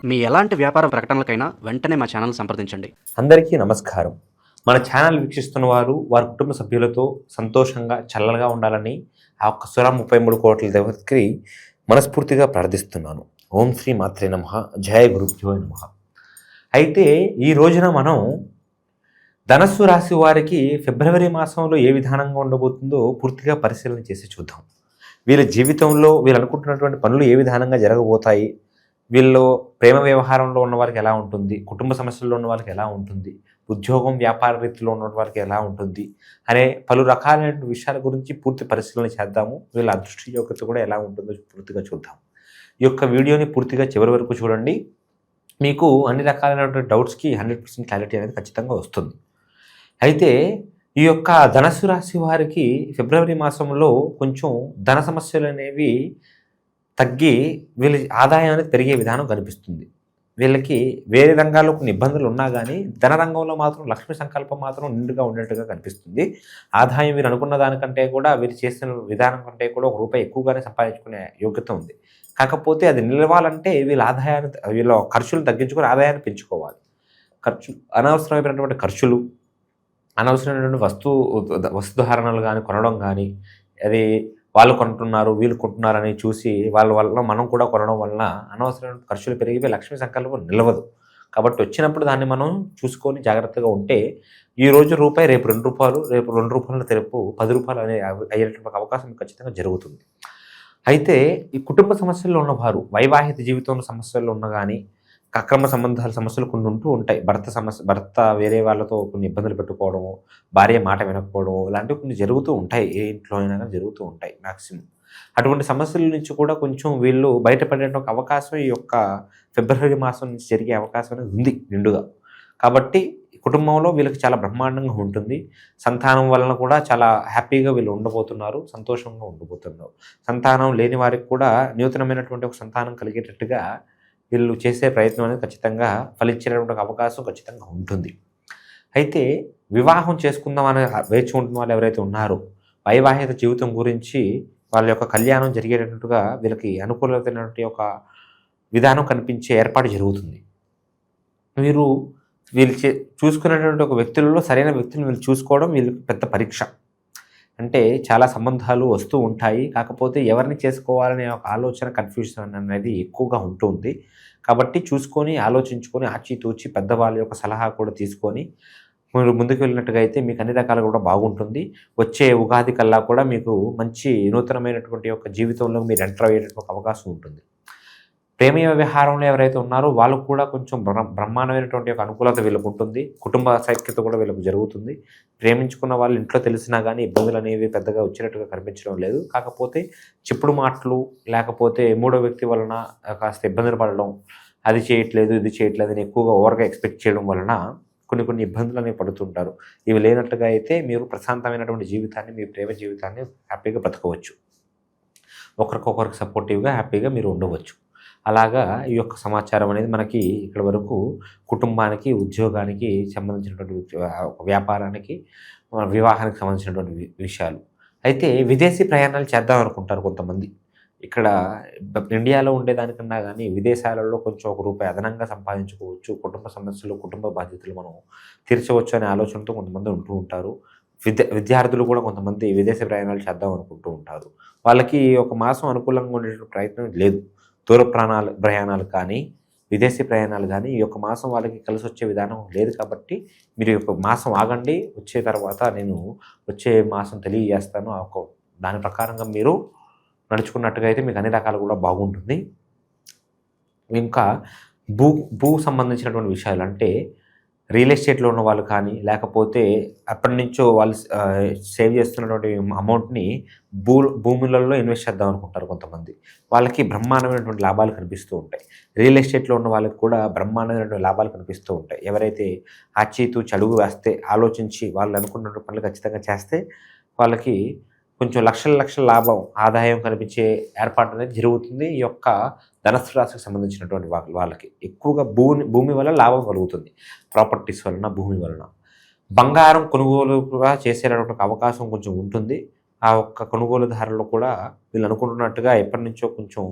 మీ ఎలాంటి వ్యాపార ప్రకటనలకైనా వెంటనే మా ఛానల్ సంప్రదించండి. అందరికీ నమస్కారం. మన ఛానల్ వీక్షిస్తున్న వారు వారి కుటుంబ సభ్యులతో సంతోషంగా చల్లగా ఉండాలని ఆ ఒక్క సుర 33 కోట్ల దేవతకి మనస్ఫూర్తిగా ప్రార్థిస్తున్నాను. ఓం శ్రీ మాత్రే నమః. జయ గురుభ్యో నమః. అయితే ఈ రోజున మనం ధనస్సు రాశి వారికి ఫిబ్రవరి మాసంలో ఏ విధానంగా ఉండబోతుందో పూర్తిగా పరిశీలన చేసి చూద్దాం. వీళ్ళ జీవితంలో వీళ్ళు అనుకుంటున్నటువంటి పనులు ఏ విధానంగా జరగబోతాయి, వీళ్ళు ప్రేమ వ్యవహారంలో ఉన్న వారికి ఎలా ఉంటుంది, కుటుంబ సమస్యల్లో ఉన్న వారికి ఎలా ఉంటుంది, ఉద్యోగం వ్యాపార రీతిలో ఉన్న వారికి ఎలా ఉంటుంది అనే పలు రకాలైన విషయాల గురించి పూర్తి పరిశీలన చేద్దాము. వీళ్ళ అదృష్ట యోగ్యత కూడా ఎలా ఉంటుందో పూర్తిగా చూద్దాం. ఈ యొక్క వీడియోని పూర్తిగా చివరి వరకు చూడండి. మీకు అన్ని రకాలైనటువంటి డౌట్స్కి 100% క్లారిటీ అనేది ఖచ్చితంగా వస్తుంది. అయితే ఈ యొక్క ధనస్సు రాశి వారికి ఫిబ్రవరి మాసంలో కొంచెం ధన సమస్యలు అనేవి తగ్గి వీళ్ళ ఆదాయం అనేది పెరిగే విధానం కనిపిస్తుంది. వీళ్ళకి వేరే రంగాల్లో కొన్ని ఇబ్బందులు ఉన్నా కానీ ధన రంగంలో మాత్రం లక్ష్మీ సంకల్పం మాత్రం నిండుగా ఉండేట్టుగా కనిపిస్తుంది. ఆదాయం వీరు అనుకున్న దానికంటే కూడా వీరు చేసిన విధానం కంటే కూడా ₹1 ఎక్కువగానే సంపాదించుకునే యోగ్యత ఉంది. కాకపోతే అది నిలవాలంటే వీళ్ళ ఆదాయాన్ని వీళ్ళ ఖర్చులు తగ్గించుకొని ఆదాయాన్ని పెంచుకోవాలి. అనవసరమైనటువంటి ఖర్చులు, అనవసరమైనటువంటి వస్తుధారణలు కానీ కొనడం కానీ, అది వాళ్ళు కొంటున్నారు వీళ్ళు కొంటున్నారని చూసి వాళ్ళ వల్ల మనం కూడా కొనడం వలన అనవసరమైన ఖర్చులు పెరిగిపోయి లక్ష్మీ సంకల్పం నిలవదు. కాబట్టి వచ్చినప్పుడు దాన్ని మనం చూసుకొని జాగ్రత్తగా ఉంటే ఈరోజు రూపాయి, రేపు ₹2, రేపు ₹2 రేపు ₹10 అనే అయ్యేటువంటి అవకాశం ఖచ్చితంగా జరుగుతుంది. అయితే ఈ కుటుంబ సమస్యల్లో ఉన్నవారు, వైవాహిక జీవితంలో సమస్యలు ఉన్న కానీ, అక్రమ సంబంధాల సమస్యలు కొన్ని ఉంటూ ఉంటాయి. భర్త వేరే వాళ్ళతో కొన్ని ఇబ్బందులు పెట్టుకోవడము, భార్య మాట వినకపోవడము, ఇలాంటివి కొన్ని జరుగుతూ ఉంటాయి. ఏ ఇంట్లో అయినా జరుగుతూ ఉంటాయి మ్యాక్సిమం. అటువంటి సమస్యల నుంచి కూడా కొంచెం వీళ్ళు బయటపడే ఒక అవకాశం ఈ యొక్క ఫిబ్రవరి మాసం నుంచి జరిగే అవకాశం అనేది ఉంది నిండుగా. కాబట్టి కుటుంబంలో వీళ్ళకి చాలా బ్రహ్మాండంగా ఉంటుంది. సంతానం వలన కూడా చాలా హ్యాపీగా వీళ్ళు ఉండబోతున్నారు, సంతోషంగా ఉండబోతున్నారు. సంతానం లేని వారికి కూడా నూతనమైనటువంటి ఒక సంతానం కలిగేటట్టుగా వీళ్ళు చేసే ప్రయత్నం అనేది ఖచ్చితంగా ఫలించేటువంటి అవకాశం ఖచ్చితంగా ఉంటుంది. అయితే వివాహం చేసుకుందామని వేచి ఉంటున్న వాళ్ళు ఎవరైతే ఉన్నారో, వైవాహిక జీవితం గురించి వాళ్ళ యొక్క కళ్యాణం జరిగేటట్టుగా వీళ్ళకి అనుకూలమైనటువంటి ఒక విధానం కనిపించే ఏర్పాటు జరుగుతుంది. వీళ్ళు చూసుకునేటువంటి ఒక వ్యక్తులలో సరైన వ్యక్తిని వీళ్ళు చూసుకోవడం వీళ్ళకి పెద్ద పరీక్ష. అంటే చాలా సంబంధాలు వస్తూ ఉంటాయి. కాకపోతే ఎవరిని చేసుకోవాలనే ఒక ఆలోచన, కన్ఫ్యూజన్ అనేది ఎక్కువగా ఉంటుంది. కాబట్టి చూసుకొని ఆలోచించుకొని ఆచితూచి పెద్దవాళ్ళ యొక్క సలహా కూడా తీసుకొని మీరు ముందుకు వెళ్ళినట్టుగా అయితే మీకు అన్ని రకాలుగా కూడా బాగుంటుంది. వచ్చే ఉగాది కల్లా కూడా మీకు మంచి నూతనమైనటువంటి యొక్క జీవితంలో మీరు ఎంటర్ అయ్యేటువంటి అవకాశం ఉంటుంది. ప్రేమ వ్యవహారంలో ఎవరైతే ఉన్నారో వాళ్ళకు కూడా కొంచెం బ్రహ్మాండమైనటువంటి ఒక అనుకూలత వీళ్ళకు ఉంటుంది. కుటుంబ సైక్యత కూడా వీళ్ళకు జరుగుతుంది. ప్రేమించుకున్న వాళ్ళు ఇంట్లో తెలిసినా కానీ ఇబ్బందులు అనేవి పెద్దగా వచ్చినట్టుగా కనిపించడం లేదు. కాకపోతే చెప్పుడు మాటలు, లేకపోతే మూడో వ్యక్తి వలన కాస్త ఇబ్బందులు పడడం, అది చేయట్లేదు ఇది చేయట్లేదు అని ఎక్కువగా ఓవర్గా ఎక్స్పెక్ట్ చేయడం వలన కొన్ని ఇబ్బందులు అనేవి పడుతుంటారు. ఇవి లేనట్టుగా అయితే మీరు ప్రశాంతమైనటువంటి జీవితాన్ని, మీ ప్రేమ జీవితాన్ని హ్యాపీగా బ్రతకవచ్చు. ఒకరికొకరికి సపోర్టివ్గా హ్యాపీగా మీరు ఉండవచ్చు. అలాగా ఈ యొక్క సమాచారం అనేది మనకి ఇక్కడ వరకు కుటుంబానికి, ఉద్యోగానికి సంబంధించినటువంటి వ్యాపారానికి, వివాహానికి సంబంధించినటువంటి విషయాలు. అయితే విదేశీ ప్రయాణాలు చేద్దాం అనుకుంటారు కొంతమంది. ఇక్కడ ఇండియాలో ఉండేదానికన్నా కానీ విదేశాలలో కొంచెం ₹1 అదనంగా సంపాదించుకోవచ్చు, కుటుంబ సమస్యలు, కుటుంబ బాధ్యతలు మనం తీర్చవచ్చు అనే ఆలోచనతో కొంతమంది ఉంటూ ఉంటారు. విద్యార్థులు కూడా కొంతమంది విదేశీ ప్రయాణాలు చేద్దాం అనుకుంటూ ఉంటారు. వాళ్ళకి ఒక మాసం అనుకూలంగా ఉండే ప్రయత్నం లేదు. దూర ప్రయాణాలు కానీ, విదేశీ ప్రయాణాలు కానీ ఈ యొక్క మాసం వాళ్ళకి కలిసి వచ్చే విధానం లేదు. కాబట్టి మీరు ఒక మాసం ఆగండి, వచ్చే తర్వాత నేను వచ్చే మాసం తెలియజేస్తాను. దాని ప్రకారంగా మీరు నడుచుకున్నట్టుగా అయితే మీకు అన్ని రకాలు కూడా బాగుంటుంది. ఇంకా భూ సంబంధించినటువంటి విషయాలు, అంటే రియల్ ఎస్టేట్లో ఉన్న వాళ్ళు కానీ, లేకపోతే అప్పటి నుంచో వాళ్ళు సేవ్ చేస్తున్నటువంటి అమౌంట్ని భూములలో ఇన్వెస్ట్ చేద్దాం అనుకుంటారు కొంతమంది. వాళ్ళకి బ్రహ్మాండమైనటువంటి లాభాలు కనిపిస్తూ ఉంటాయి. రియల్ ఎస్టేట్లో ఉన్న వాళ్ళకి కూడా బ్రహ్మాండమైనటువంటి లాభాలు కనిపిస్తూ ఉంటాయి. ఎవరైతే ఆచితూచి అడుగు వేస్తే, ఆలోచించి వాళ్ళు అనుకున్నటువంటి పనులు ఖచ్చితంగా చేస్తే వాళ్ళకి కొంచెం లక్షల లాభం, ఆదాయం కనిపించే ఏర్పాటు అనేది జరుగుతుంది. ఈ యొక్క ధనస్సు రాశికి సంబంధించినటువంటి వాళ్ళకి ఎక్కువగా భూమి వల్ల లాభం కలుగుతుంది. ప్రాపర్టీస్ వలన, భూమి వలన. బంగారం కొనుగోలుగా చేసేటటువంటి అవకాశం కొంచెం ఉంటుంది. ఆ ఒక్క కొనుగోలుదారులు కూడా వీళ్ళు అనుకుంటున్నట్టుగా ఎప్పటి నుంచో కొంచెం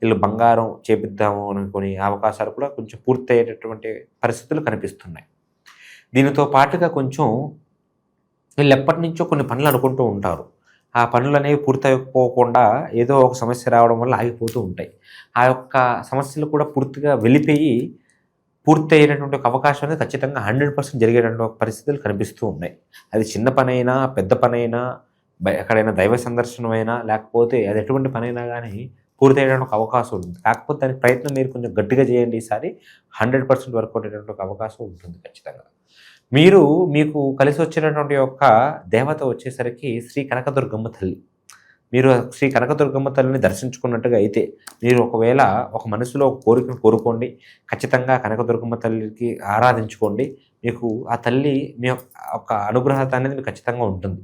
వీళ్ళు బంగారం చేపిద్దాము అనుకునే అవకాశాలు కూడా కొంచెం పూర్తయ్యేటటువంటి పరిస్థితులు కనిపిస్తున్నాయి. దీనితో పాటుగా కొంచెం వీళ్ళు ఎప్పటి నుంచో కొన్ని పనులు అనుకుంటూ ఉంటారు. ఆ పనులు అనేవి పూర్తయిపోకుండా ఏదో ఒక సమస్య రావడం వల్ల ఆగిపోతూ ఉంటాయి. ఆ యొక్క సమస్యలు కూడా పూర్తిగా వెళ్ళిపోయి పూర్తయ్యేటటువంటి ఒక అవకాశం అనేది ఖచ్చితంగా 100% జరిగేటటువంటి ఒక పరిస్థితులు కనిపిస్తూ ఉన్నాయి. అది చిన్న పనైనా, పెద్ద పనైనా, ఎక్కడైనా దైవ సందర్శనమైనా, లేకపోతే అది ఎటువంటి పనైనా కానీ పూర్తయ్యేటువంటి ఒక అవకాశం ఉంటుంది. కాకపోతే దానికి ప్రయత్నం మీరు కొంచెం గట్టిగా చేయండి. ఈసారి 100% వర్కౌట్ అయ్యేటువంటి ఒక అవకాశం ఉంటుంది ఖచ్చితంగా. మీకు కలిసి వచ్చినటువంటి యొక్క దేవత వచ్చేసరికి శ్రీ కనకదుర్గమ్మ తల్లి. మీరు శ్రీ కనకదుర్గమ్మ తల్లిని దర్శించుకున్నట్టుగా అయితే మీరు ఒకవేళ ఒక మనసులో ఒక కోరికను కోరుకోండి. ఖచ్చితంగా కనకదుర్గమ్మ తల్లికి ఆరాధించుకోండి. మీకు ఆ తల్లి మీ యొక్క అనుగ్రహత అనేది మీకు ఖచ్చితంగా ఉంటుంది.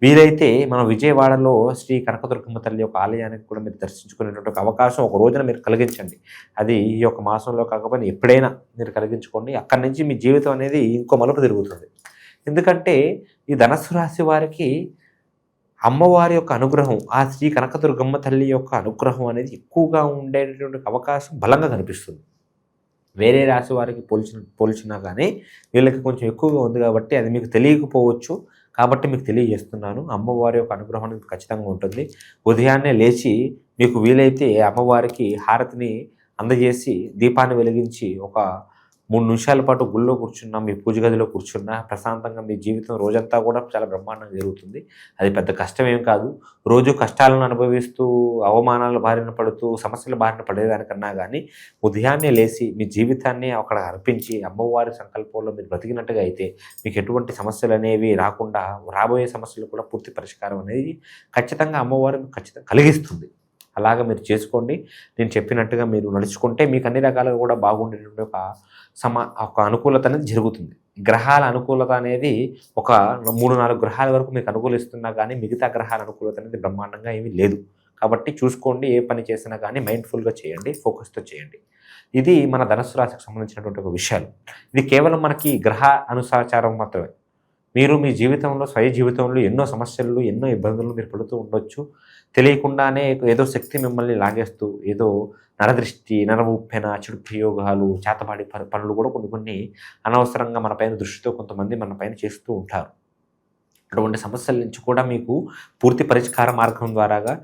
వీలైతే మన విజయవాడలో శ్రీ కనకదుర్గమ్మ తల్లి యొక్క ఆలయానికి కూడా మీరు దర్శించుకునేటువంటి ఒక అవకాశం ఒక రోజున మీరు కలిగించండి. అది ఈ యొక్క మాసంలో కాకపోయినా ఎప్పుడైనా మీరు కలిగించుకోండి. అక్కడి నుంచి మీ జీవితం అనేది ఇంకో మలుపు తిరుగుతుంది. ఎందుకంటే ఈ ధనస్సు రాశి వారికి అమ్మవారి యొక్క అనుగ్రహం, ఆ శ్రీ కనకదుర్గమ్మ తల్లి యొక్క అనుగ్రహం అనేది ఎక్కువగా ఉండేటటువంటి అవకాశం బలంగా కనిపిస్తుంది. వేరే రాశి వారికి పోల్చినా కానీ వీళ్ళకి కొంచెం ఎక్కువగా ఉంది కాబట్టి అది మీకు తెలియకపోవచ్చు. కాబట్టి మీకు తెలియజేస్తున్నాను. అమ్మవారి యొక్క అనుగ్రహం అనేది ఖచ్చితంగా ఉంటుంది. ఉదయాన్నే లేచి మీకు వీలైతే అమ్మవారికి హారతిని అందజేసి దీపాన్ని వెలిగించి ఒక 3 నిమిషాల పాటు గుళ్ళో కూర్చున్నా, మీ పూజ గదిలో కూర్చున్నా ప్రశాంతంగా మీ జీవితం రోజంతా కూడా చాలా బ్రహ్మాండంగా జరుగుతుంది. అది పెద్ద కష్టమేం కాదు. రోజు కష్టాలను అనుభవిస్తూ, అవమానాల బారిన పడుతూ, సమస్యల బారిన పడేదానికన్నా కానీ ఉదయాన్నే లేచి మీ జీవితాన్ని అక్కడ అర్పించి అమ్మవారి సంకల్పంలో మీరు బ్రతికినట్టుగా అయితే మీకు ఎటువంటి సమస్యలు అనేవి రాకుండా, రాబోయే సమస్యలు కూడా పూర్తి పరిష్కారం అనేది ఖచ్చితంగా అమ్మవారు ఖచ్చితంగా కలిగిస్తుంది. అలాగా మీరు చేసుకోండి. నేను చెప్పినట్టుగా మీరు నడుచుకుంటే మీకు అన్ని రకాలుగా కూడా బాగుండేటువంటి ఒక అనుకూలత అనేది జరుగుతుంది. గ్రహాల అనుకూలత అనేది ఒక 3-4 గ్రహాల వరకు మీకు అనుకూలిస్తున్నా కానీ మిగతా గ్రహాల అనుకూలత అనేది బ్రహ్మాండంగా ఏమీ లేదు. కాబట్టి చూసుకోండి. ఏ పని చేసినా కానీ మైండ్ఫుల్గా చేయండి, ఫోకస్తో చేయండి. ఇది మన ధనస్సు రాశికి సంబంధించినటువంటి ఒక విషయాలు. ఇది కేవలం మనకి గ్రహ అనుసాచారం మాత్రమే. మీరు మీ జీవితంలో, స్వయ జీవితంలో ఎన్నో సమస్యలు, ఎన్నో ఇబ్బందులు మీరు పడుతూ ఉండొచ్చు. తెలియకుండానే ఏదో శక్తి మిమ్మల్ని లాగేస్తూ, ఏదో నరదృష్టి, నరముప్పెన, చెడు ప్రయోగాలు, చేతబాడి పనులు కూడా కొన్ని అనవసరంగా మన పైన దృష్టితో కొంతమంది మన పైన చేస్తూ ఉంటారు. అటువంటి సమస్యల నుంచి కూడా మీకు పూర్తి పరిష్కార మార్గం ద్వారాగా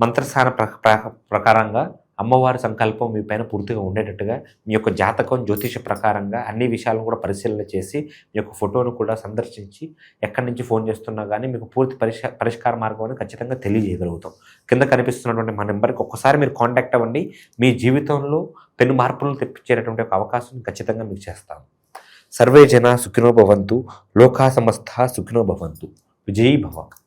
మంత్రసార ప్రకారంగా అమ్మవారి సంకల్పం మీ పైన పూర్తిగా ఉండేటట్టుగా మీ యొక్క జాతకం, జ్యోతిష ప్రకారంగా అన్ని విషయాలను కూడా పరిశీలన చేసి మీ యొక్క ఫోటోను కూడా సందర్శించి ఎక్కడి నుంచి ఫోన్ చేస్తున్నా కానీ మీకు పూర్తి పరిష్కార మార్గం అనేది ఖచ్చితంగా తెలియజేయగలుగుతాం. కింద కనిపిస్తున్నటువంటి మా నెంబర్కి ఒక్కసారి మీరు కాంటాక్ట్ అవ్వండి. మీ జీవితంలో పెను మార్పులు తెప్పించేటటువంటి ఒక అవకాశం ఖచ్చితంగా మీకు చేస్తాను. సర్వే జన సుఖినో భవంతు, లోకా సమస్త సుఖినో భవంతు. విజయీ భవ.